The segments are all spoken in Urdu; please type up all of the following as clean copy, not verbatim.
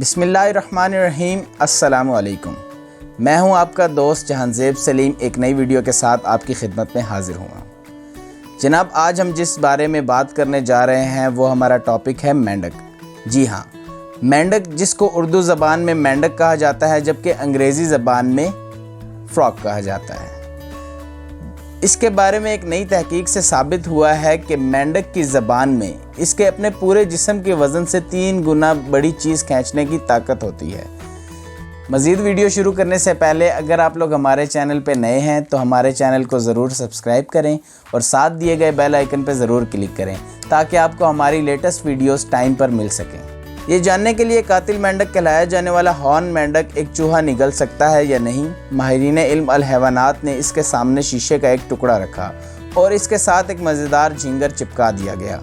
بسم اللہ الرحمن الرحیم۔ السلام علیکم۔ میں ہوں آپ کا دوست جہانزیب سلیم، ایک نئی ویڈیو کے ساتھ آپ کی خدمت میں حاضر ہوں۔ جناب، آج ہم جس بارے میں بات کرنے جا رہے ہیں وہ ہمارا ٹاپک ہے مینڈک۔ جی ہاں، مینڈک، جس کو اردو زبان میں مینڈک کہا جاتا ہے جبکہ انگریزی زبان میں فراک کہا جاتا ہے۔ اس کے بارے میں ایک نئی تحقیق سے ثابت ہوا ہے کہ مینڈک کی زبان میں اس کے اپنے پورے جسم کے وزن سے 3 گنا بڑی چیز کھینچنے کی طاقت ہوتی ہے۔ مزید ویڈیو شروع کرنے سے پہلے اگر آپ لوگ ہمارے چینل پہ نئے ہیں تو ہمارے چینل کو ضرور سبسکرائب کریں اور ساتھ دیے گئے بیل آئیکن پہ ضرور کلک کریں تاکہ آپ کو ہماری لیٹسٹ ویڈیوز ٹائم پر مل سکیں۔ یہ جاننے کے لیے قاتل مینڈک کہلایا جانے والا ہارن مینڈک ایک چوہا نگل سکتا ہے یا نہیں، ماہرین علم الحیوانات نے اس کے سامنے شیشے کا ایک ٹکڑا رکھا اور اس کے ساتھ ایک مزیدار جھینگر چپکا دیا گیا۔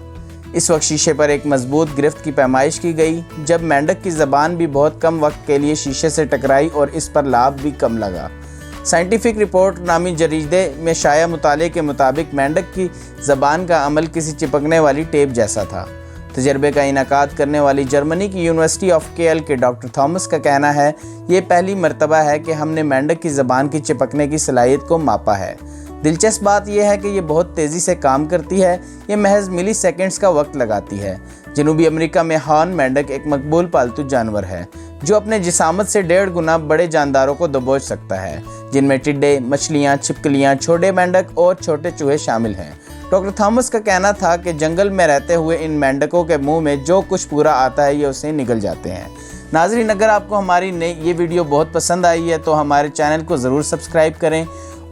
اس وقت شیشے پر ایک مضبوط گرفت کی پیمائش کی گئی جب مینڈک کی زبان بھی بہت کم وقت کے لیے شیشے سے ٹکرائی اور اس پر لعاب بھی کم لگا۔ سائنٹیفک رپورٹ نامی جریدے میں شائع مطالعے کے مطابق مینڈک کی زبان کا عمل کسی چپکنے والی ٹیپ جیسا تھا۔ تجربے کا انعقاد کرنے والی جرمنی کی یونیورسٹی آف کیل کے ڈاکٹر تھامس کا کہنا ہے، یہ پہلی مرتبہ ہے کہ ہم نے مینڈک کی زبان کی چپکنے کی صلاحیت کو ماپا ہے۔ دلچسپ بات یہ ہے کہ یہ بہت تیزی سے کام کرتی ہے، یہ محض ملی سیکنڈز کا وقت لگاتی ہے۔ جنوبی امریکہ میں ہارن مینڈک ایک مقبول پالتو جانور ہے جو اپنے جسامت سے 1.5 گنا بڑے جانداروں کو دبوچ سکتا ہے، جن میں ٹڈے، مچھلیاں، چھپکلیاں، چھوٹے مینڈک اور چھوٹے چوہے شامل ہیں۔ ڈاکٹر تھامس کا کہنا تھا کہ جنگل میں رہتے ہوئے ان مینڈکوں کے منہ میں جو کچھ پورا آتا ہے یہ اسے نگل جاتے ہیں۔ ناظرین، اگر آپ کو ہماری یہ ویڈیو بہت پسند آئی ہے تو ہمارے چینل کو ضرور سبسکرائب کریں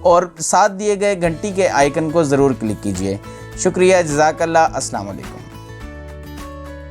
اور ساتھ دیے گئے گھنٹی کے آئیکن کو ضرور کلک کیجیے۔ شکریہ، جزاک اللہ، السلام علیکم۔